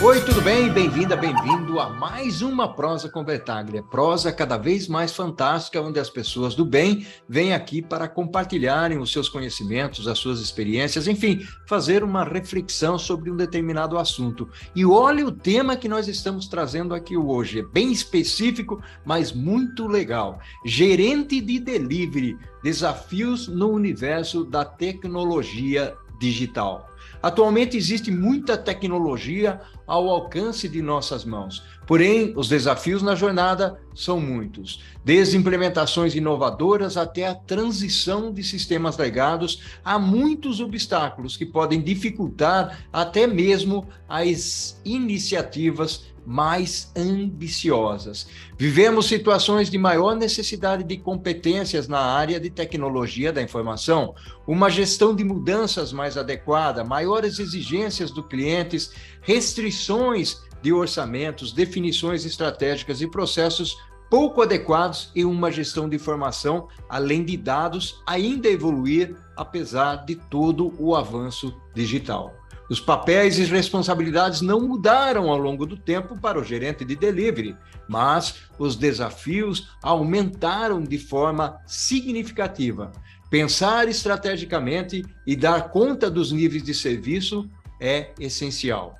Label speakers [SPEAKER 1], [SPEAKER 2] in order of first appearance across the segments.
[SPEAKER 1] Oi, tudo bem? Bem-vinda, bem-vindo a mais uma Prosa com Bertaglia. Prosa cada vez mais fantástica, onde as pessoas do bem vêm aqui para compartilharem os seus conhecimentos, as suas experiências, enfim, fazer uma reflexão sobre um determinado assunto. E olha o tema que nós estamos trazendo aqui hoje, é bem específico, mas muito legal. Gerente de delivery, desafios no universo da tecnologia digital. Atualmente existe muita tecnologia ao alcance de nossas mãos, porém os desafios na jornada são muitos, desde implementações inovadoras até a transição de sistemas legados, há muitos obstáculos que podem dificultar até mesmo as iniciativas mais ambiciosas. Vivemos situações de maior necessidade de competências na área de tecnologia da informação, uma gestão de mudanças mais adequada, maiores exigências do clientes, restrições de orçamentos, definições estratégicas e processos pouco adequados e uma gestão de informação, além de dados, ainda evoluir, apesar de todo o avanço digital. Os papéis e responsabilidades não mudaram ao longo do tempo para o gerente de delivery, mas os desafios aumentaram de forma significativa. Pensar estrategicamente e dar conta dos níveis de serviço é essencial.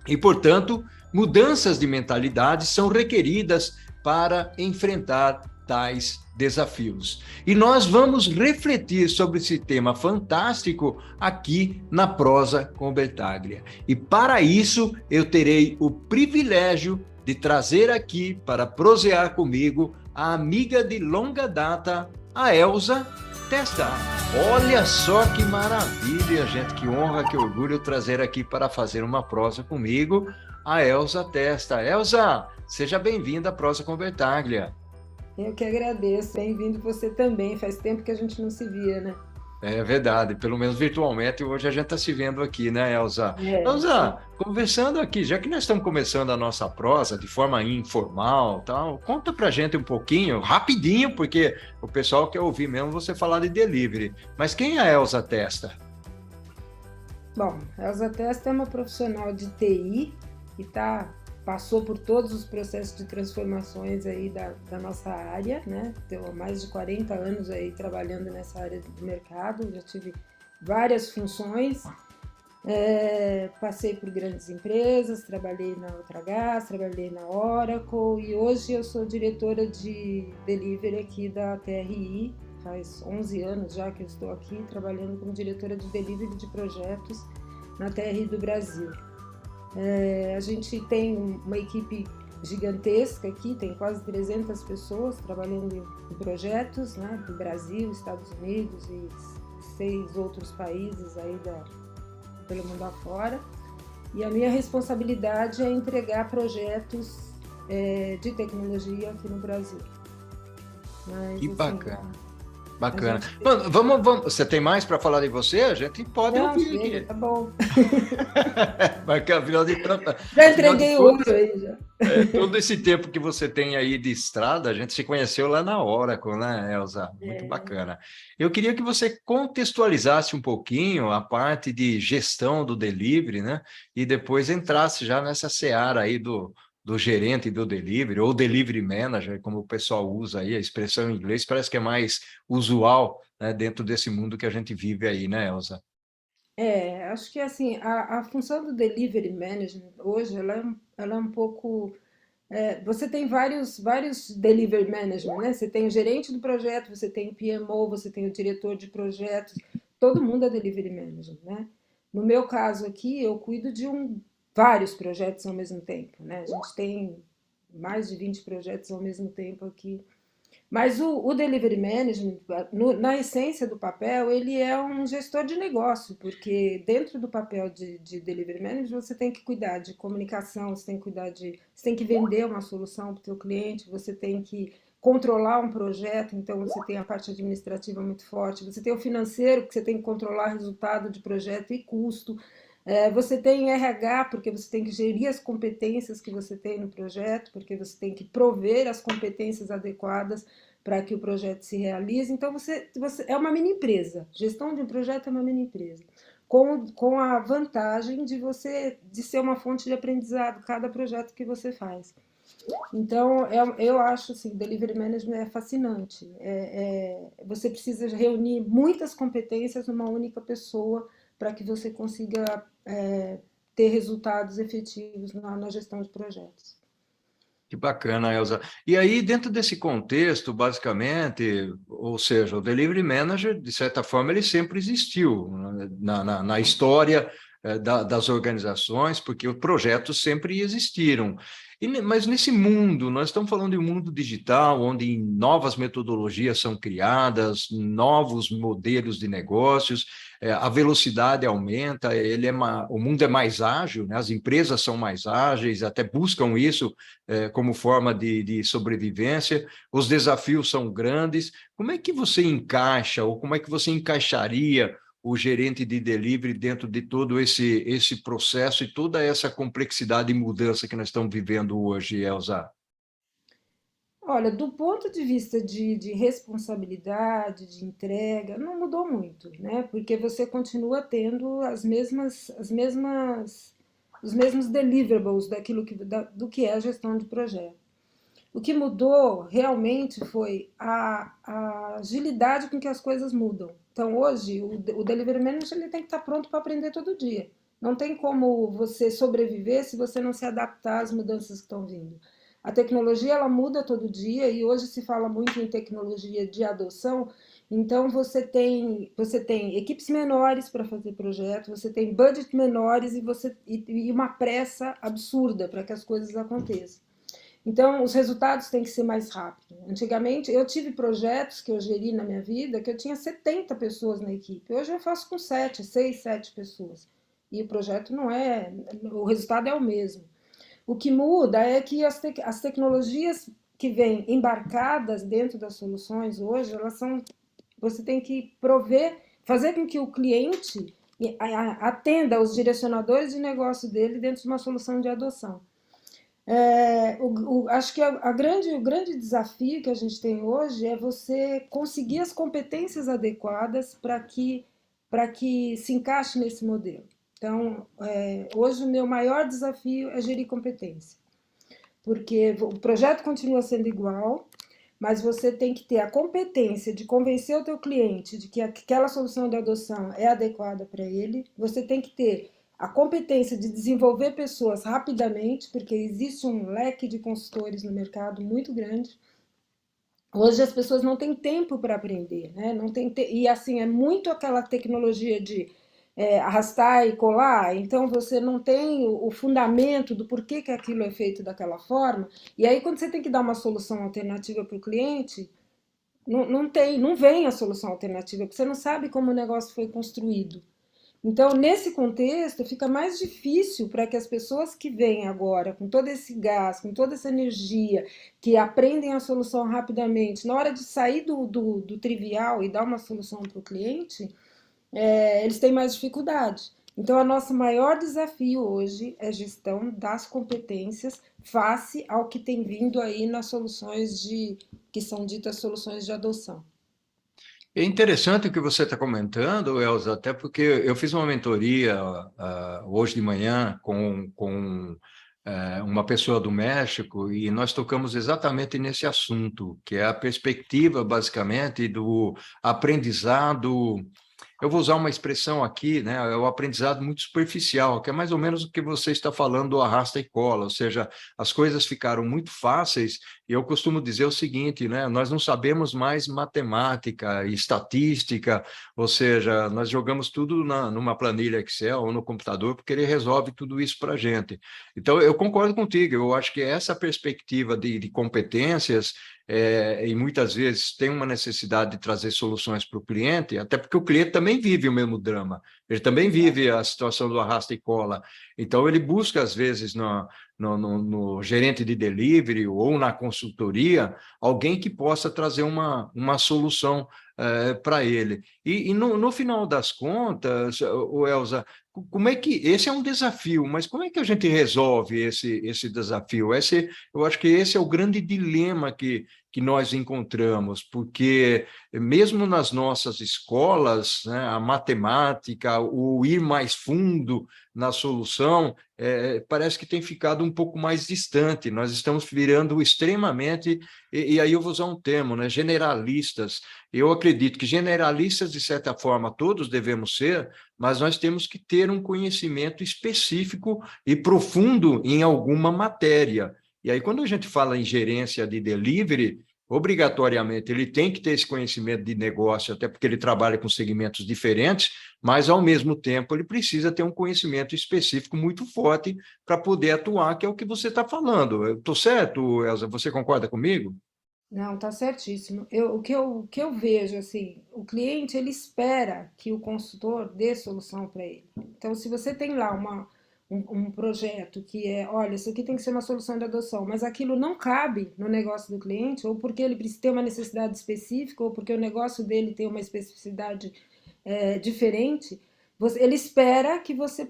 [SPEAKER 1] E, portanto, mudanças de mentalidade são requeridas para enfrentar tais desafios. E nós vamos refletir sobre esse tema fantástico aqui na Prosa com Bertaglia. E para isso, eu terei o privilégio de trazer aqui para prosear comigo a amiga de longa data, a Elza Testa. Olha só que maravilha, gente, que honra, que orgulho trazer aqui para fazer uma prosa comigo a Elza Testa. Elza, seja bem-vinda à Prosa com Bertaglia.
[SPEAKER 2] Eu que agradeço, bem-vindo você também. Faz tempo que a gente não se via, né?
[SPEAKER 1] É verdade, pelo menos virtualmente, hoje a gente está se vendo aqui, né, Elza?
[SPEAKER 2] Sim.
[SPEAKER 1] Elza, conversando aqui, já que nós estamos começando a nossa prosa de forma informal, tal, conta pra gente um pouquinho, rapidinho, porque o pessoal quer ouvir mesmo você falar de delivery. Mas quem é a Elza Testa?
[SPEAKER 2] Bom, a Elza Testa é uma profissional de TI que passou por todos os processos de transformações aí da nossa área, né? Tenho mais de 40 anos aí trabalhando nessa área do mercado, já tive várias funções, passei por grandes empresas, trabalhei na Ultragaz, trabalhei na Oracle e hoje eu sou diretora de delivery aqui da TRI. Faz 11 anos já que eu estou aqui trabalhando como diretora de delivery de projetos na TRI do Brasil. A gente tem uma equipe gigantesca aqui, tem quase 300 pessoas trabalhando em projetos, né, do Brasil, Estados Unidos e 6 outros países aí pelo mundo afora. E a minha responsabilidade é entregar projetos de tecnologia aqui no Brasil. Mas,
[SPEAKER 1] Que
[SPEAKER 2] assim,
[SPEAKER 1] bacana. Bacana.
[SPEAKER 2] gente...
[SPEAKER 1] Mano, vamos, você tem mais para falar de você? A gente pode
[SPEAKER 2] Não,
[SPEAKER 1] ouvir
[SPEAKER 2] chega,
[SPEAKER 1] aqui.
[SPEAKER 2] tá bom.
[SPEAKER 1] Porque
[SPEAKER 2] Já
[SPEAKER 1] afinal de
[SPEAKER 2] entreguei o
[SPEAKER 1] contas,
[SPEAKER 2] ouro aí, já.
[SPEAKER 1] todo esse tempo que você tem aí de estrada, a gente se conheceu lá na Oracle, né, Elza? Muito bacana. Eu queria que você contextualizasse um pouquinho a parte de gestão do delivery, né? E depois entrasse já nessa seara aí do gerente do delivery, ou delivery manager, como o pessoal usa aí, a expressão em inglês parece que é mais usual, né, dentro desse mundo que a gente vive aí, né, Elza?
[SPEAKER 2] Acho que assim, a função do delivery management hoje, ela é um pouco... você tem vários delivery management, né? Você tem o gerente do projeto, você tem o PMO, você tem o diretor de projetos, todo mundo é delivery manager, né? No meu caso aqui, eu cuido de vários projetos ao mesmo tempo, né? A gente tem mais de 20 projetos ao mesmo tempo aqui. Mas o delivery management, na essência do papel, ele é um gestor de negócio, porque dentro do papel de delivery manager você tem que cuidar de comunicação, você tem que vender uma solução para o seu cliente, você tem que controlar um projeto, então você tem a parte administrativa muito forte, você tem o financeiro, que você tem que controlar resultado de projeto e custo, você tem RH, porque você tem que gerir as competências que você tem no projeto, porque você tem que prover as competências adequadas para que o projeto se realize. Então, você é uma mini empresa. Gestão de um projeto é uma mini empresa. com a vantagem de de ser uma fonte de aprendizado cada projeto que você faz. Então, eu acho assim, delivery management é fascinante. Você precisa reunir muitas competências numa única pessoa para que você consiga ter resultados efetivos na gestão de projetos.
[SPEAKER 1] Que bacana, Elza. E aí, dentro desse contexto, basicamente, ou seja, o Delivery Manager, de certa forma, ele sempre existiu, né, na história das organizações, porque os projetos sempre existiram. Mas nesse mundo, nós estamos falando de um mundo digital, onde novas metodologias são criadas, novos modelos de negócios, a velocidade aumenta, o mundo é mais ágil, né? As empresas são mais ágeis, até buscam isso como forma de sobrevivência, os desafios são grandes. Como é que você encaixa, ou como é que você encaixaria o gerente de delivery dentro de todo esse processo e toda essa complexidade e mudança que nós estamos vivendo hoje, Elza?
[SPEAKER 2] Olha, do ponto de vista de responsabilidade, de entrega, não mudou muito, né? Porque você continua tendo os mesmos deliverables do que é a gestão de projeto. O que mudou realmente foi a agilidade com que as coisas mudam. Então, hoje, o delivery manager ele tem que estar pronto para aprender todo dia. Não tem como você sobreviver se você não se adaptar às mudanças que estão vindo. A tecnologia ela muda todo dia e hoje se fala muito em tecnologia de adoção. Então você tem equipes menores para fazer projeto, você tem budget menores e uma pressa absurda para que as coisas aconteçam. Então, os resultados têm que ser mais rápidos. Antigamente, eu tive projetos que eu geri na minha vida que eu tinha 70 pessoas na equipe. Hoje eu faço com 6, 7 pessoas. E o projeto não é. O resultado é o mesmo. O que muda é que as tecnologias que vêm embarcadas dentro das soluções hoje, elas são. Você tem que fazer com que o cliente atenda aos direcionadores de negócio dele dentro de uma solução de adoção. Acho que o grande desafio que a gente tem hoje é você conseguir as competências adequadas para que se encaixe nesse modelo. Então, hoje o meu maior desafio é gerir competência, porque o projeto continua sendo igual, mas você tem que ter a competência de convencer o teu cliente de que aquela solução de adoção é adequada para ele, você tem que ter a competência de desenvolver pessoas rapidamente, porque existe um leque de consultores no mercado muito grande. Hoje as pessoas não têm tempo para aprender, né? Não tem e assim é muito aquela tecnologia de arrastar e colar, então você não tem o fundamento do porquê que aquilo é feito daquela forma, e aí quando você tem que dar uma solução alternativa para o cliente, não vem a solução alternativa, porque você não sabe como o negócio foi construído. Então, nesse contexto, fica mais difícil para que as pessoas que vêm agora, com todo esse gás, com toda essa energia, que aprendem a solução rapidamente, na hora de sair do trivial e dar uma solução para o cliente, eles têm mais dificuldade. Então, o nosso maior desafio hoje é gestão das competências face ao que tem vindo aí nas soluções que são ditas soluções de adoção.
[SPEAKER 1] É interessante o que você está comentando, Elza, até porque eu fiz uma mentoria hoje de manhã com uma pessoa do México e nós tocamos exatamente nesse assunto, que é a perspectiva, basicamente, do aprendizado. Eu vou usar uma expressão aqui, né? É o aprendizado muito superficial, que é mais ou menos o que você está falando do arrasta e cola, ou seja, as coisas ficaram muito fáceis, e eu costumo dizer o seguinte, né? Nós não sabemos mais matemática e estatística, ou seja, nós jogamos tudo numa planilha Excel ou no computador, porque ele resolve tudo isso para a gente. Então, eu concordo contigo, eu acho que essa perspectiva de competências e muitas vezes tem uma necessidade de trazer soluções para o cliente, até porque o cliente também vive o mesmo drama, ele também vive a situação do arrasta e cola, então ele busca às vezes no gerente de delivery ou na consultoria, alguém que possa trazer uma solução para ele. E no final das contas, o Elza, como é que esse é um desafio, mas como é que a gente resolve esse desafio? Eu acho que esse é o grande dilema que nós encontramos, porque mesmo nas nossas escolas, né, a matemática, o ir mais fundo na solução, parece que tem ficado um pouco mais distante. Nós estamos virando extremamente, e aí eu vou usar um termo, né, generalistas. Eu acredito que generalistas, de certa forma, todos devemos ser, mas nós temos que ter um conhecimento específico e profundo em alguma matéria. E aí, quando a gente fala em gerência de delivery, obrigatoriamente ele tem que ter esse conhecimento de negócio, até porque ele trabalha com segmentos diferentes, mas, ao mesmo tempo, ele precisa ter um conhecimento específico muito forte para poder atuar, que é o que você está falando. Estou certo, Elza? Você concorda comigo?
[SPEAKER 2] Não, tá certíssimo. O que eu vejo, assim, o cliente, ele espera que o consultor dê solução para ele. Então, se você tem lá um projeto que é, olha, isso aqui tem que ser uma solução de adoção, mas aquilo não cabe no negócio do cliente, ou porque ele precisa ter uma necessidade específica, ou porque o negócio dele tem uma especificidade diferente, ele espera que você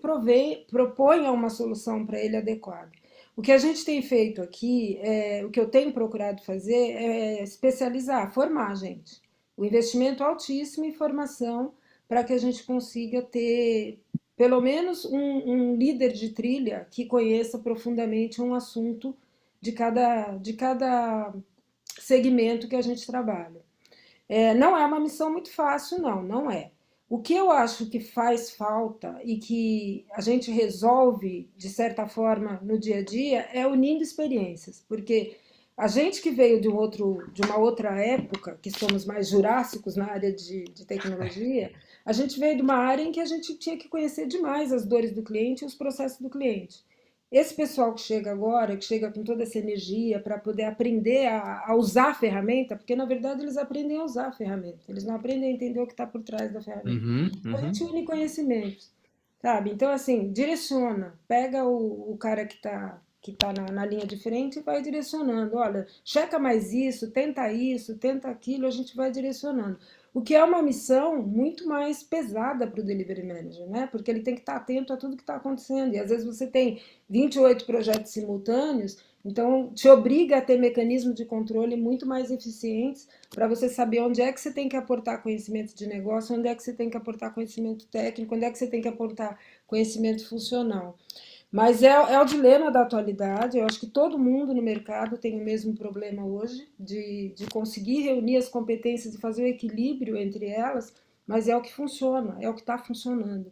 [SPEAKER 2] proponha uma solução para ele adequada. O que a gente tem feito aqui, o que eu tenho procurado fazer é especializar, formar a gente. O investimento altíssimo em formação para que a gente consiga ter pelo menos um líder de trilha que conheça profundamente um assunto de cada segmento que a gente trabalha. Não é uma missão muito fácil, não, não é. O que eu acho que faz falta e que a gente resolve, de certa forma, no dia a dia, é unindo experiências, porque a gente que veio de uma outra época, que somos mais jurássicos na área de tecnologia, a gente veio de uma área em que a gente tinha que conhecer demais as dores do cliente e os processos do cliente. Esse pessoal que chega agora, que chega com toda essa energia para poder aprender a usar a ferramenta, porque na verdade eles aprendem a usar a ferramenta, eles não aprendem a entender o que está por trás da ferramenta.
[SPEAKER 1] Uhum,
[SPEAKER 2] A gente
[SPEAKER 1] uhum.
[SPEAKER 2] une conhecimentos, sabe? Então, assim, direciona, pega o cara que tá na linha de frente e vai direcionando. Olha, checa mais isso, tenta aquilo, a gente vai direcionando. O que é uma missão muito mais pesada para o delivery manager, né? Porque ele tem que estar atento a tudo que está acontecendo. E às vezes você tem 28 projetos simultâneos, então te obriga a ter mecanismos de controle muito mais eficientes para você saber onde é que você tem que aportar conhecimento de negócio, onde é que você tem que aportar conhecimento técnico, onde é que você tem que aportar conhecimento funcional. Mas é o dilema da atualidade. Eu acho que todo mundo no mercado tem o mesmo problema hoje, de conseguir reunir as competências e fazer o equilíbrio entre elas, mas é o que funciona, é o que está funcionando.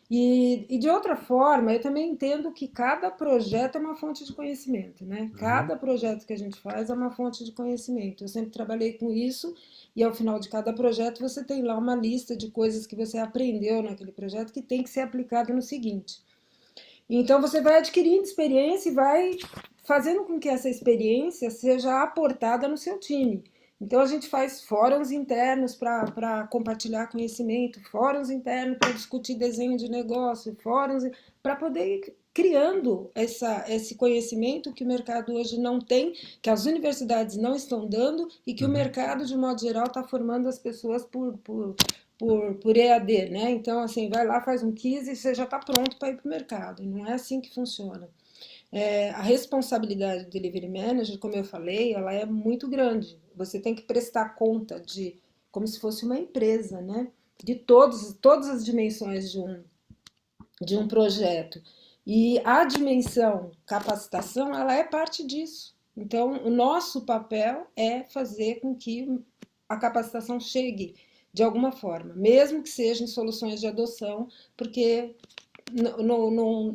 [SPEAKER 2] E de outra forma, eu também entendo que cada projeto é uma fonte de conhecimento, né?
[SPEAKER 1] Uhum.
[SPEAKER 2] Cada projeto que a gente faz é uma fonte de conhecimento. Eu sempre trabalhei com isso, e ao final de cada projeto você tem lá uma lista de coisas que você aprendeu naquele projeto que tem que ser aplicado no seguinte. Então você vai adquirindo experiência e vai fazendo com que essa experiência seja aportada no seu time. Então a gente faz fóruns internos para compartilhar conhecimento, fóruns internos para discutir desenho de negócio, fóruns para poder ir criando esse conhecimento que o mercado hoje não tem, que as universidades não estão dando e que o
[SPEAKER 1] Uhum.
[SPEAKER 2] mercado, de modo geral, está formando as pessoas por EAD, né? Então, assim, vai lá, faz um quiz e você já está pronto para ir para o mercado. E não é assim que funciona. A responsabilidade do delivery manager, como eu falei, ela é muito grande. Você tem que prestar conta como se fosse uma empresa, né? De todas as dimensões de um projeto. E a dimensão capacitação, ela é parte disso. Então, o nosso papel é fazer com que a capacitação chegue de alguma forma, mesmo que seja em soluções de adoção, porque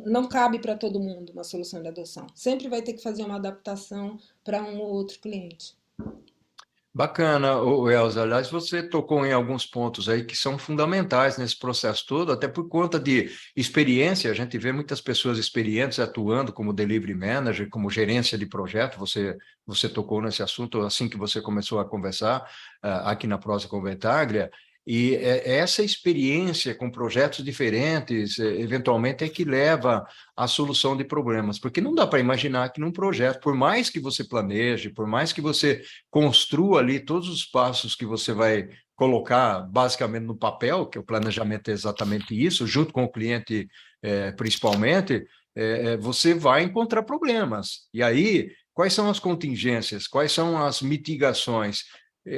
[SPEAKER 2] não cabe para todo mundo uma solução de adoção. Sempre vai ter que fazer uma adaptação para um ou outro cliente.
[SPEAKER 1] Bacana, Elza. Aliás, você tocou em alguns pontos aí que são fundamentais nesse processo todo, até por conta de experiência. A gente vê muitas pessoas experientes atuando como delivery manager, como gerência de projeto. Você tocou nesse assunto assim que você começou a conversar aqui na Prosa Convertaglia. E essa experiência com projetos diferentes, eventualmente, é que leva à solução de problemas, porque não dá para imaginar que num projeto, por mais que você planeje, por mais que você construa ali todos os passos que você vai colocar basicamente no papel, que o planejamento é exatamente isso, junto com o cliente principalmente, você vai encontrar problemas. E aí Quais são as contingências? Quais são as mitigações?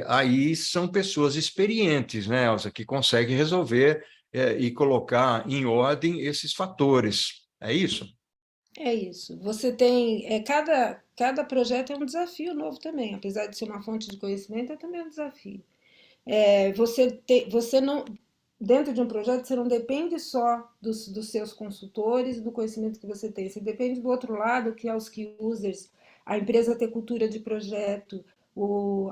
[SPEAKER 1] Aí são pessoas experientes, né, Elza, que conseguem resolver e colocar em ordem esses fatores. É isso?
[SPEAKER 2] É isso. Você tem, cada projeto é um desafio novo também, apesar de ser uma fonte de conhecimento, é também um desafio. Você não, dentro de um projeto, você não depende só dos seus consultores, do conhecimento que você tem, você depende do outro lado, que é os key users, a empresa ter cultura de projeto,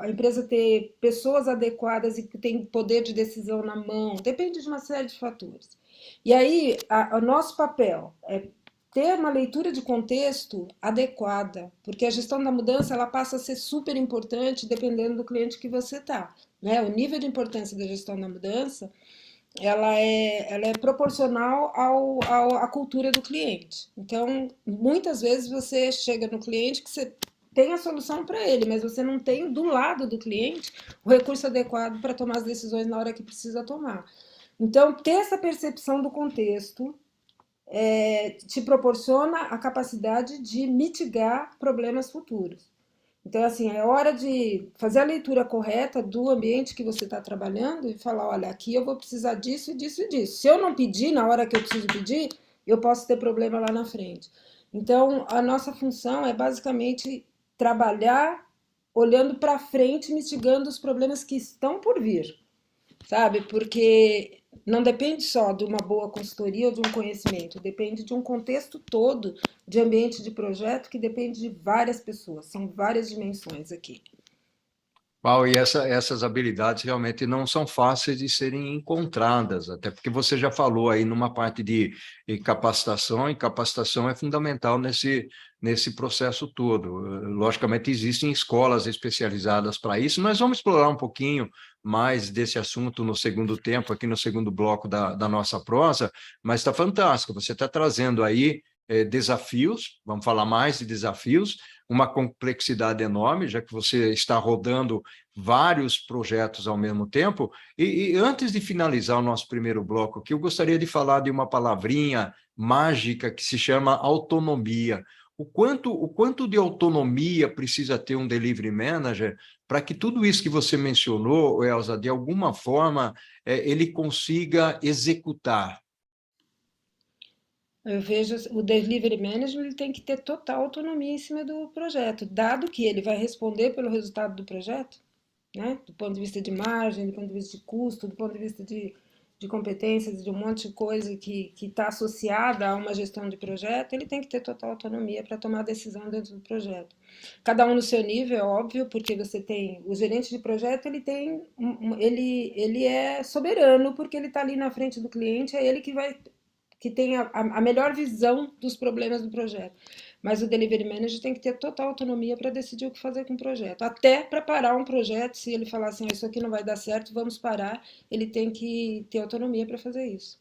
[SPEAKER 2] a empresa ter pessoas adequadas e que têm poder de decisão na mão, depende de uma série de fatores. E aí, o nosso papel é ter uma leitura de contexto adequada, porque a gestão da mudança ela passa a ser super importante dependendo do cliente que você está. Né? O nível de importância da gestão da mudança ela é proporcional à cultura do cliente. Então, muitas vezes você chega no cliente que você tem a solução para ele, mas você não tem do lado do cliente o recurso adequado para tomar as decisões na hora que precisa tomar. Então, ter essa percepção do contexto te proporciona a capacidade de mitigar problemas futuros. Então, assim, é hora de fazer a leitura correta do ambiente que você está trabalhando e falar: olha, aqui eu vou precisar disso, disso e disso. Se eu não pedir na hora que eu preciso pedir, eu posso ter problema lá na frente. Então, a nossa função é basicamente trabalhar olhando para frente, mitigando os problemas que estão por vir, sabe? Porque não depende só de uma boa consultoria ou de um conhecimento, depende de um contexto todo de ambiente de projeto que depende de várias pessoas, são várias dimensões aqui.
[SPEAKER 1] Paulo, e essas habilidades realmente não são fáceis de serem encontradas, até porque você já falou aí numa parte de capacitação, e capacitação é fundamental nesse processo todo. Logicamente, existem escolas especializadas para isso. Nós vamos explorar um pouquinho mais desse assunto no segundo tempo, aqui no segundo bloco da nossa prosa, mas está fantástico. Você está trazendo aí desafios, vamos falar mais de desafios, uma complexidade enorme, já que você está rodando vários projetos ao mesmo tempo. E antes de finalizar o nosso primeiro bloco aqui, eu gostaria de falar de uma palavrinha mágica que se chama autonomia. O quanto de autonomia precisa ter um delivery manager para que tudo isso que você mencionou, Elza, de alguma forma, ele consiga executar?
[SPEAKER 2] Eu vejo o delivery management ele tem que ter total autonomia em cima do projeto, dado que ele vai responder pelo resultado do projeto, né? Do ponto de vista de margem, do ponto de vista de custo, do ponto de vista de competências, de um monte de coisa que está associada a uma gestão de projeto, ele tem que ter total autonomia para tomar decisão dentro do projeto. Cada um no seu nível, é óbvio, porque você tem o gerente de projeto, ele é soberano, porque ele está ali na frente do cliente, é ele que tem a melhor visão dos problemas do projeto. Mas o delivery manager tem que ter total autonomia para decidir o que fazer com o projeto. Até para parar um projeto, se ele falar assim, isso aqui não vai dar certo, vamos parar, ele tem que ter autonomia para fazer isso.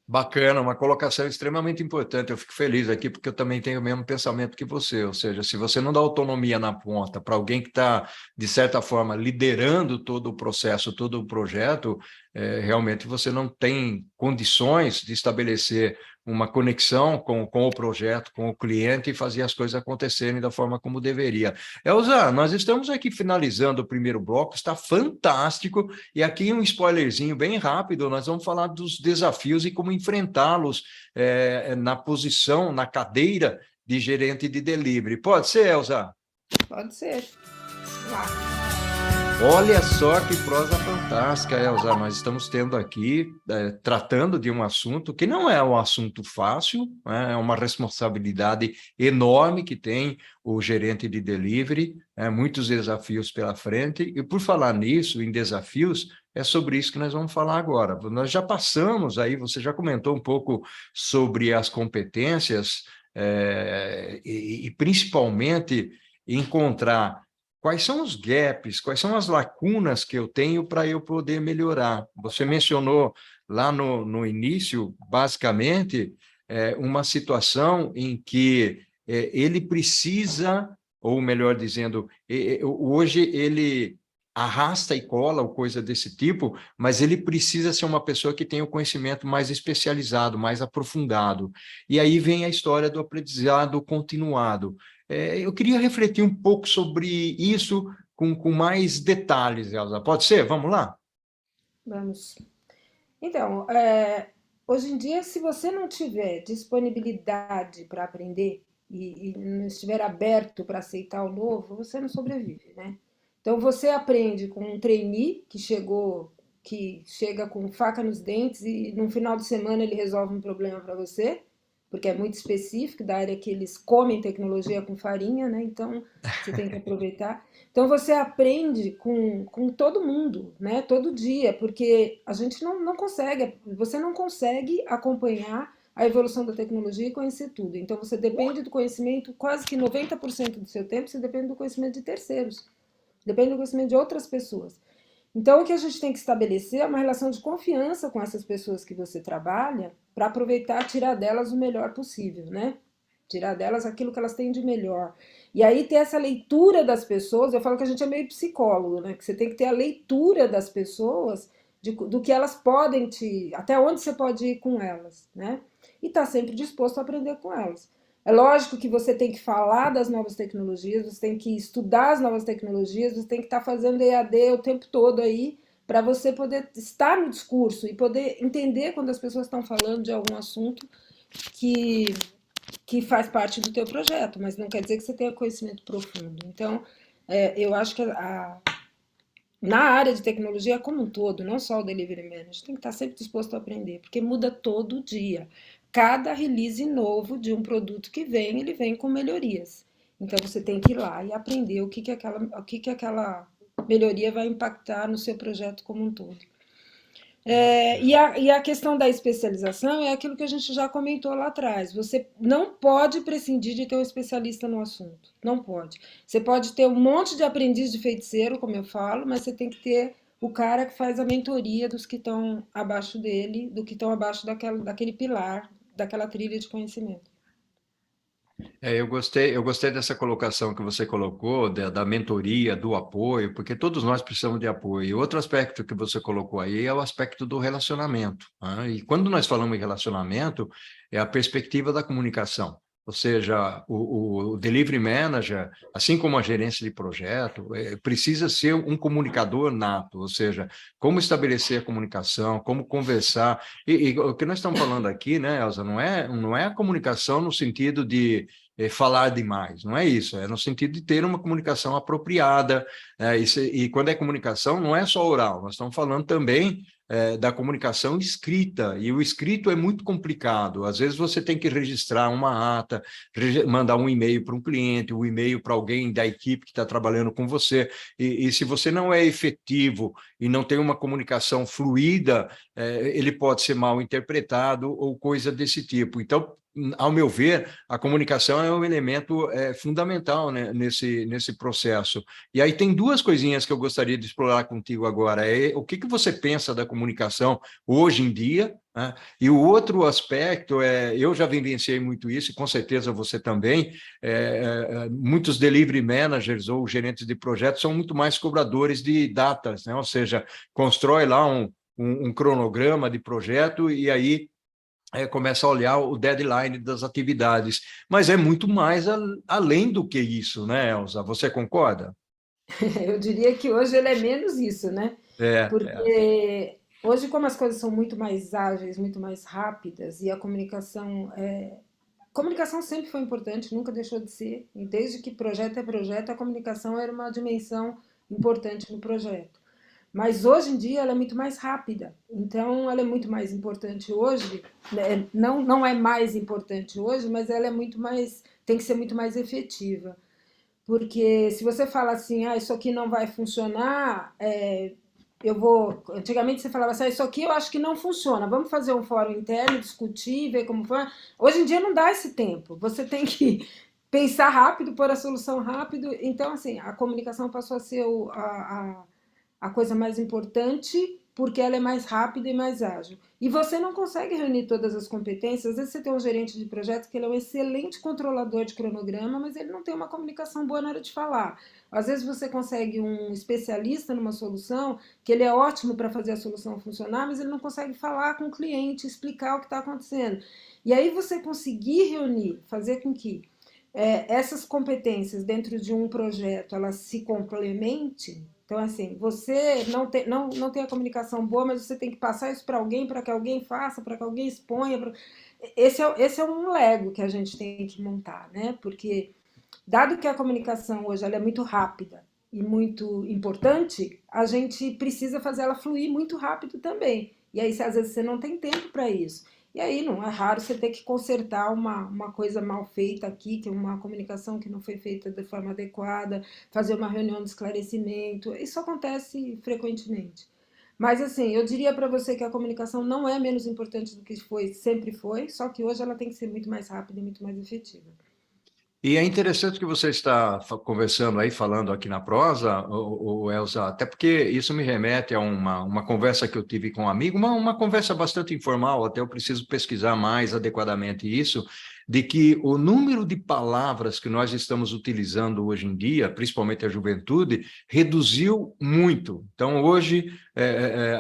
[SPEAKER 1] Bacana, uma colocação extremamente importante. Eu fico feliz aqui porque eu também tenho o mesmo pensamento que você. Ou seja, se você não dá autonomia na ponta para alguém que está, de certa forma, liderando todo o processo, todo o projeto, realmente você não tem condições de estabelecer uma conexão com o projeto, com o cliente e fazer as coisas acontecerem da forma como deveria. Elza, nós estamos aqui finalizando o primeiro bloco, está fantástico. E aqui um spoilerzinho bem rápido, nós vamos falar dos desafios e como enfrentá-los na posição, na cadeira de gerente de delivery. Pode ser, Elza?
[SPEAKER 2] Pode ser. Lá.
[SPEAKER 1] Olha só que prosa fantástica, Elza. Nós estamos tendo aqui, tratando de um assunto que não é um assunto fácil, né? É uma responsabilidade enorme que tem o gerente de delivery, muitos desafios pela frente. E por falar nisso, em desafios, é sobre isso que nós vamos falar agora. Nós já passamos aí, você já comentou um pouco sobre as competências, e principalmente encontrar quais são os gaps, quais são as lacunas que eu tenho para eu poder melhorar. Você mencionou lá no início, basicamente, uma situação em que ele precisa, ou melhor dizendo, hoje ele arrasta e cola ou coisa desse tipo, mas ele precisa ser uma pessoa que tenha o conhecimento mais especializado, mais aprofundado. E aí vem a história do aprendizado continuado. Eu queria refletir um pouco sobre isso com mais detalhes, Elza. Pode ser? Vamos lá?
[SPEAKER 2] Vamos. Então, hoje em dia, se você não tiver disponibilidade para aprender e não estiver aberto para aceitar o novo, você não sobrevive, né? Então, você aprende com um trainee que chega com faca nos dentes e no final de semana ele resolve um problema para você, porque é muito específico da área que eles comem tecnologia com farinha, né? Então, você tem que aproveitar. Então você aprende com todo mundo, né? Todo dia, porque a gente não consegue, você não consegue acompanhar a evolução da tecnologia e conhecer tudo. Então você depende do conhecimento, quase que 90% do seu tempo, você depende do conhecimento de terceiros, depende do conhecimento de outras pessoas. Então o que a gente tem que estabelecer é uma relação de confiança com essas pessoas que você trabalha, para aproveitar, tirar delas o melhor possível, né? Tirar delas aquilo que elas têm de melhor. E aí ter essa leitura das pessoas, eu falo que a gente é meio psicólogo, né? Que você tem que ter a leitura das pessoas, do que elas podem até onde você pode ir com elas, né? E estar sempre disposto a aprender com elas. É lógico que você tem que falar das novas tecnologias, você tem que estudar as novas tecnologias, você tem que estar fazendo EAD o tempo todo aí, para você poder estar no discurso e poder entender quando as pessoas estão falando de algum assunto que que faz parte do teu projeto, mas não quer dizer que você tenha conhecimento profundo. Então, eu acho que na área de tecnologia como um todo, não só o delivery manager, tem que estar sempre disposto a aprender, porque muda todo dia. Cada release novo de um produto que vem, ele vem com melhorias. Então você tem que ir lá e aprender o que aquela melhoria vai impactar no seu projeto como um todo. E a questão da especialização é aquilo que a gente já comentou lá atrás. Você não pode prescindir de ter um especialista no assunto. Não pode. Você pode ter um monte de aprendiz de feiticeiro, como eu falo, mas você tem que ter o cara que faz a mentoria dos que estão abaixo dele, do que estão abaixo daquele pilar, daquela trilha de conhecimento.
[SPEAKER 1] Eu gostei dessa colocação que você colocou, da mentoria, do apoio, porque todos nós precisamos de apoio. E outro aspecto que você colocou aí é o aspecto do relacionamento, né? E quando nós falamos em relacionamento, é a perspectiva da comunicação. Ou seja, o delivery manager, assim como a gerência de projeto, precisa ser um comunicador nato, ou seja, como estabelecer a comunicação, como conversar. E o que nós estamos falando aqui, né, Elza, não é a comunicação no sentido de falar demais, não é isso, é no sentido de ter uma comunicação apropriada, e quando é comunicação não é só oral, nós estamos falando também da comunicação escrita, e o escrito é muito complicado, às vezes você tem que registrar uma ata, mandar um e-mail para um cliente, um e-mail para alguém da equipe que está trabalhando com você, e se você não é efetivo e não tem uma comunicação fluida, ele pode ser mal interpretado ou coisa desse tipo. Então, ao meu ver, a comunicação é um elemento fundamental, né, nesse processo. E aí tem duas coisinhas que eu gostaria de explorar contigo agora. O que você pensa da comunicação hoje em dia, né? E o outro aspecto eu já vivenciei muito isso, e com certeza você também, muitos delivery managers ou gerentes de projetos são muito mais cobradores de datas, né? Ou seja, constrói lá um cronograma de projeto e aí começa a olhar o deadline das atividades. Mas é muito mais além do que isso, né, Elza? Você concorda?
[SPEAKER 2] Eu diria que hoje ele é menos isso, né?
[SPEAKER 1] É.
[SPEAKER 2] Porque hoje, como as coisas são muito mais ágeis, muito mais rápidas, e a comunicação sempre foi importante, nunca deixou de ser, e desde que projeto é projeto, a comunicação era uma dimensão importante no projeto. Mas hoje em dia ela é muito mais rápida, então ela é muito mais importante hoje, né? Não é mais importante hoje, mas ela é muito mais, tem que ser muito mais efetiva. Porque se você fala assim, isso aqui não vai funcionar, eu vou. Antigamente você falava assim, isso aqui eu acho que não funciona, vamos fazer um fórum interno, discutir, ver como foi. Hoje em dia não dá esse tempo, você tem que pensar rápido, pôr a solução rápido. Então, assim, a comunicação passou a ser a coisa mais importante, porque ela é mais rápida e mais ágil. E você não consegue reunir todas as competências. Às vezes você tem um gerente de projeto que ele é um excelente controlador de cronograma, mas ele não tem uma comunicação boa na hora de falar. Às vezes você consegue um especialista numa solução, que ele é ótimo para fazer a solução funcionar, mas ele não consegue falar com o cliente, explicar o que está acontecendo. E aí você conseguir reunir, fazer com que essas competências dentro de um projeto elas se complementem. Então, assim, você não tem a comunicação boa, mas você tem que passar isso para que alguém faça, para que alguém exponha. Esse é um Lego que a gente tem que montar, né? Porque, dado que a comunicação hoje ela é muito rápida e muito importante, a gente precisa fazer ela fluir muito rápido também. E aí, às vezes, você não tem tempo para isso. E aí não é raro você ter que consertar uma coisa mal feita aqui, que é uma comunicação que não foi feita de forma adequada, fazer uma reunião de esclarecimento. Isso acontece frequentemente. Mas assim, eu diria para você que a comunicação não é menos importante do que foi, sempre foi, só que hoje ela tem que ser muito mais rápida e muito mais efetiva.
[SPEAKER 1] E é interessante que você está conversando aí, falando aqui na prosa, Elza, até porque isso me remete a uma conversa que eu tive com um amigo, uma conversa bastante informal, até eu preciso pesquisar mais adequadamente isso, de que o número de palavras que nós estamos utilizando hoje em dia, principalmente a juventude, reduziu muito. Então, hoje,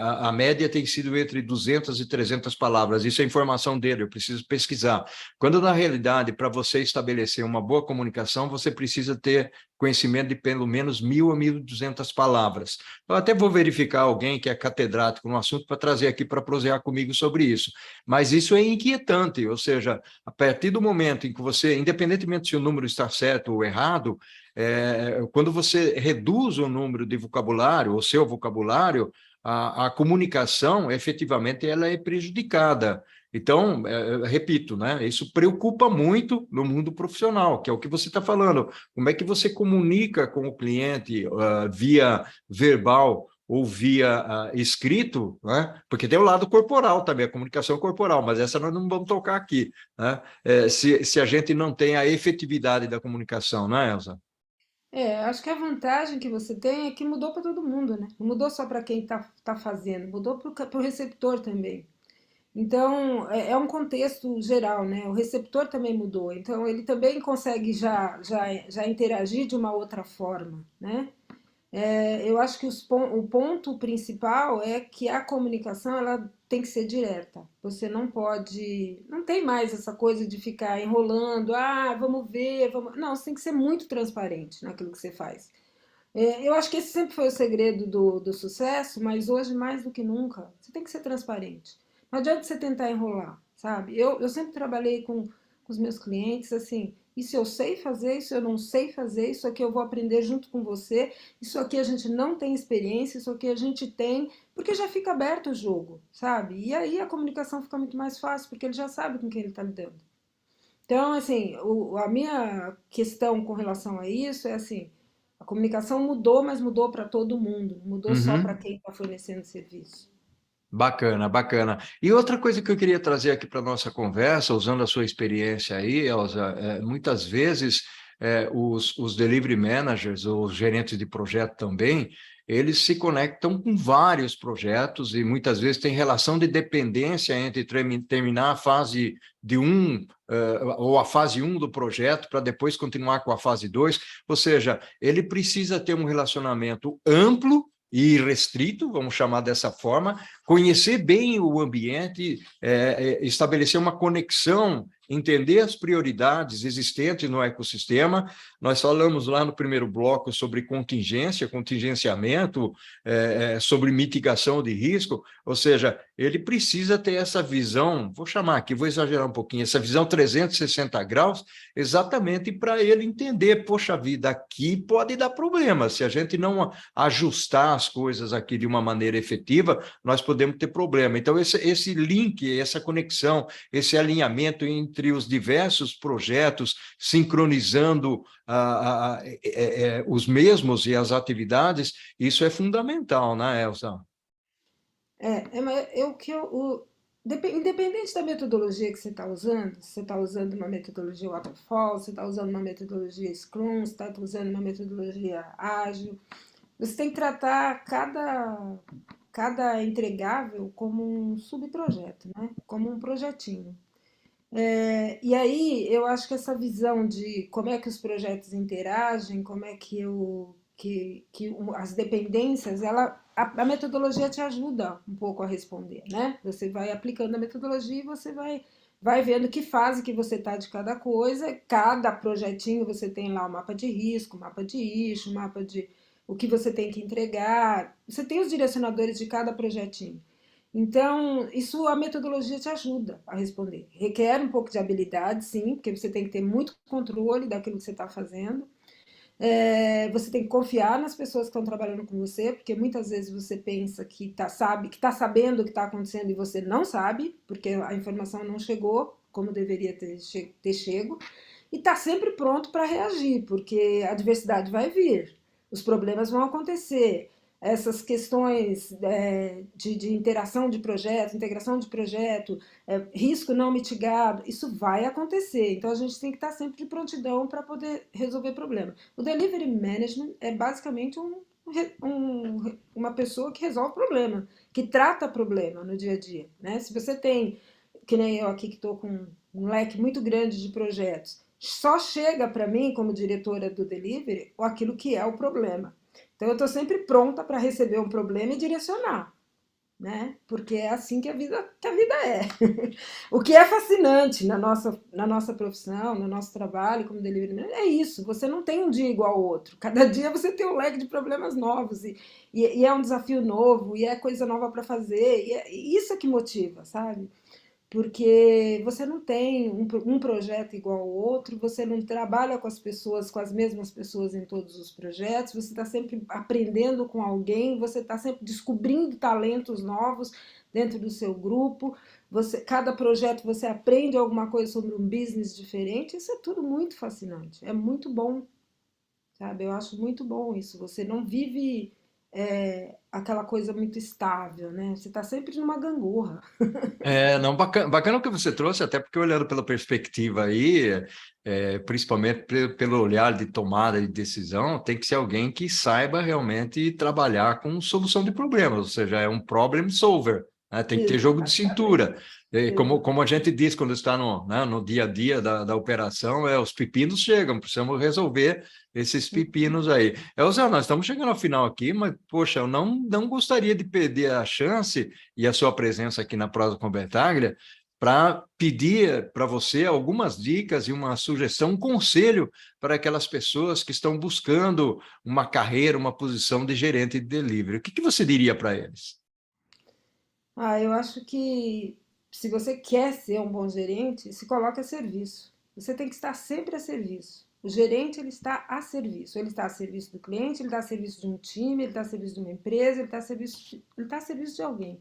[SPEAKER 1] a média tem sido entre 200 e 300 palavras. Isso é informação dele, eu preciso pesquisar. Quando, na realidade, para você estabelecer uma boa comunicação, você precisa ter conhecimento de pelo menos 1.000 a 1.200 palavras. Eu até vou verificar alguém que é catedrático no assunto para trazer aqui para prosear comigo sobre isso. Mas isso é inquietante, ou seja, a partir do momento em que você, independentemente se o número está certo ou errado, quando você reduz o número de vocabulário, o seu vocabulário, a comunicação, efetivamente, ela é prejudicada. Então, repito, né? Isso preocupa muito no mundo profissional, que é o que você está falando. Como é que você comunica com o cliente via verbal ou via escrito, né? Porque tem o lado corporal também, a comunicação corporal, mas essa nós não vamos tocar aqui, né? Se a gente não tem a efetividade da comunicação, né, Elza?
[SPEAKER 2] Acho que a vantagem que você tem é que mudou para todo mundo, né? Não mudou só para quem tá fazendo, mudou para o receptor também. Então, é um contexto geral, né? O receptor também mudou, então ele também consegue já interagir de uma outra forma, né? Eu acho que o ponto principal é que a comunicação ela tem que ser direta. Você não pode, não tem mais essa coisa de ficar enrolando, vamos ver, vamos. Não, você tem que ser muito transparente naquilo que você faz. Eu acho que esse sempre foi o segredo do sucesso, mas hoje mais do que nunca, você tem que ser transparente. Não adianta você tentar enrolar, sabe? Eu sempre trabalhei com os meus clientes assim, isso eu sei fazer, isso eu não sei fazer, isso aqui eu vou aprender junto com você, isso aqui a gente não tem experiência, isso aqui a gente tem, porque já fica aberto o jogo, sabe? E aí a comunicação fica muito mais fácil, porque ele já sabe com quem ele está lidando. Então, assim, a minha questão com relação a isso é assim, a comunicação mudou, mas mudou para todo mundo, não mudou só para
[SPEAKER 1] Uhum.
[SPEAKER 2] quem está fornecendo serviço.
[SPEAKER 1] Bacana, bacana. E outra coisa que eu queria trazer aqui para a nossa conversa, usando a sua experiência aí, Elza, muitas vezes os delivery managers, ou os gerentes de projeto também, eles se conectam com vários projetos e muitas vezes tem relação de dependência entre terminar a fase de ou a fase um do projeto para depois continuar com a fase 2. Ou seja, ele precisa ter um relacionamento amplo e restrito, vamos chamar dessa forma, conhecer bem o ambiente, estabelecer uma conexão, entender as prioridades existentes no ecossistema. Nós falamos lá no primeiro bloco sobre contingência, contingenciamento, sobre mitigação de risco, ou seja, ele precisa ter essa visão, vou chamar aqui, vou exagerar um pouquinho, essa visão 360 graus, exatamente para ele entender, poxa vida, aqui pode dar problema, se a gente não ajustar as coisas aqui de uma maneira efetiva, nós podemos ter problema. Então, esse link, essa conexão, esse alinhamento entre os diversos projetos, sincronizando os mesmos e as atividades, isso é fundamental, né, Elsa?
[SPEAKER 2] Mas independente da metodologia que você está usando, se você está usando uma metodologia waterfall, se você está usando uma metodologia Scrum, se está usando uma metodologia ágil, você tem que tratar cada entregável como um subprojeto, né? Como um projetinho. E aí eu acho que essa visão de como é que os projetos interagem, como é que, as dependências, a metodologia te ajuda um pouco a responder, né? Você vai aplicando a metodologia e você vai vendo que fase que você está de cada coisa, cada projetinho você tem lá o mapa de risco, mapa de issue, mapa de o que você tem que entregar, você tem os direcionadores de cada projetinho. Então, isso a metodologia te ajuda a responder. Requer um pouco de habilidade, sim, porque você tem que ter muito controle daquilo que você está fazendo. Você tem que confiar nas pessoas que estão trabalhando com você, porque muitas vezes você pensa que está sabendo o que está acontecendo e você não sabe, porque a informação não chegou como deveria ter chego, e está sempre pronto para reagir, porque a adversidade vai vir, os problemas vão acontecer, essas questões de interação de projeto, integração de projeto, risco não mitigado, isso vai acontecer. Então a gente tem que estar sempre de prontidão para poder resolver problema. O delivery management é basicamente uma pessoa que resolve problema, que trata problema no dia a dia. Né? Se você tem, que nem eu aqui que estou com um leque muito grande de projetos, só chega para mim, como diretora do delivery, aquilo que é o problema. Então eu estou sempre pronta para receber um problema e direcionar, né? Porque é assim que a vida é. O que é fascinante na nossa profissão, no nosso trabalho como delivery manager, é isso. Você não tem um dia igual ao outro. Cada dia você tem um leque de problemas novos e é um desafio novo e é coisa nova para fazer. E isso é que motiva, sabe? Porque você não tem um projeto igual ao outro, você não trabalha com as pessoas, com as mesmas pessoas em todos os projetos, você está sempre aprendendo com alguém, você está sempre descobrindo talentos novos dentro do seu grupo, cada projeto você aprende alguma coisa sobre um business diferente, isso é tudo muito fascinante, é muito bom, sabe? Eu acho muito bom isso, você não vive aquela coisa muito estável, né? Você está sempre numa gangorra.
[SPEAKER 1] Não, bacana o que você trouxe, até porque olhando pela perspectiva aí, principalmente pelo olhar de tomada de decisão, tem que ser alguém que saiba realmente trabalhar com solução de problemas, ou seja, é um problem solver, né? Tem que ter jogo de cintura.
[SPEAKER 2] Exatamente.
[SPEAKER 1] Como a gente diz quando está no dia a dia da operação, os pepinos chegam, precisamos resolver esses pepinos aí. Elza, nós estamos chegando ao final aqui, mas, poxa, eu não gostaria de perder a chance e a sua presença aqui na Prosa com Bertaglia, para pedir para você algumas dicas e uma sugestão, um conselho para aquelas pessoas que estão buscando uma carreira, uma posição de gerente de delivery. O que você diria para eles?
[SPEAKER 2] Eu acho que se você quer ser um bom gerente, se coloque a serviço. Você tem que estar sempre a serviço. O gerente ele está a serviço. Ele está a serviço do cliente, ele está a serviço de um time, ele está a serviço de uma empresa, ele está a serviço de alguém.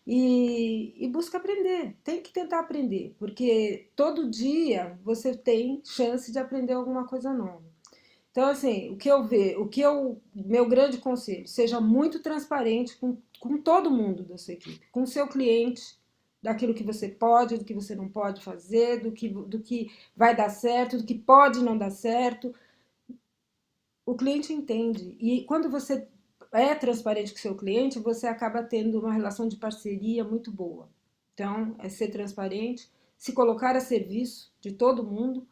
[SPEAKER 2] E busca aprender. Tem que tentar aprender, porque todo dia você tem chance de aprender alguma coisa nova. Então, assim, meu grande conselho, seja muito transparente com todo mundo da sua equipe, com o seu cliente, daquilo que você pode, do que você não pode fazer, do que vai dar certo, do que pode não dar certo. O cliente entende. E quando você é transparente com o seu cliente, você acaba tendo uma relação de parceria muito boa. Então, é ser transparente, se colocar a serviço de todo mundo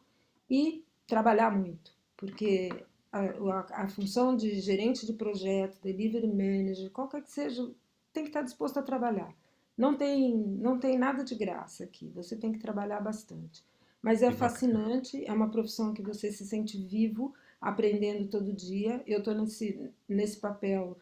[SPEAKER 2] e trabalhar muito, porque a função de gerente de projeto, delivery manager, qualquer que seja, tem que estar disposto a trabalhar. Não tem nada de graça aqui, você tem que trabalhar bastante. Mas é
[SPEAKER 1] Que bacana.
[SPEAKER 2] fascinante, é uma profissão que você se sente vivo, aprendendo todo dia. Eu estou nesse papel,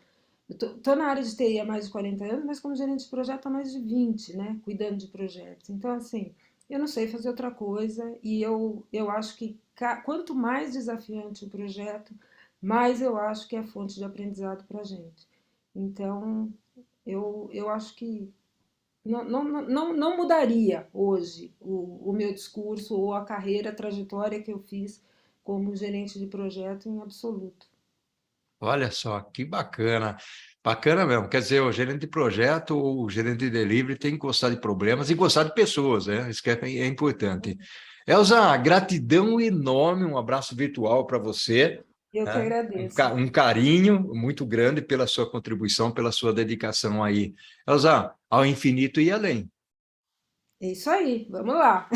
[SPEAKER 2] estou na área de TI há mais de 40 anos, mas como gerente de projeto há mais de 20, né? Cuidando de projetos. Então, assim, eu não sei fazer outra coisa e eu acho que quanto mais desafiante o projeto, mais eu acho que é fonte de aprendizado para a gente. Então, eu acho que não mudaria hoje o meu discurso ou a carreira, a trajetória que eu fiz como gerente de projeto em absoluto.
[SPEAKER 1] Olha só, que bacana. Bacana mesmo. Quer dizer, o gerente de projeto ou o gerente de delivery tem que gostar de problemas e gostar de pessoas, né? Isso que é importante. Elza, gratidão enorme, um abraço virtual para você.
[SPEAKER 2] Eu que
[SPEAKER 1] né?
[SPEAKER 2] agradeço.
[SPEAKER 1] Um carinho muito grande pela sua contribuição, pela sua dedicação aí. Elza, ao infinito e além.
[SPEAKER 2] É isso aí, vamos lá.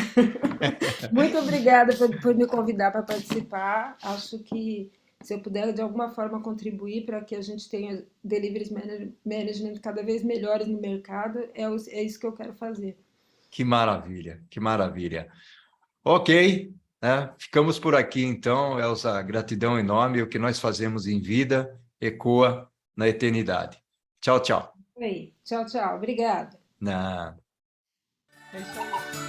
[SPEAKER 2] Muito obrigada por me convidar para participar. Acho que se eu puder de alguma forma contribuir para que a gente tenha management cada vez melhores no mercado, é isso que eu quero fazer.
[SPEAKER 1] Que maravilha, que maravilha. Ok, né? Ficamos por aqui então, Elza. Gratidão enorme. O que nós fazemos em vida ecoa na eternidade. Tchau, tchau.
[SPEAKER 2] Aí, tchau, tchau. Obrigada.
[SPEAKER 1] Na...
[SPEAKER 2] É isso aí.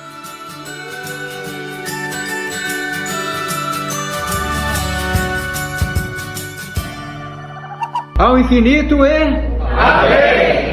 [SPEAKER 1] Ao infinito e...
[SPEAKER 3] Amém!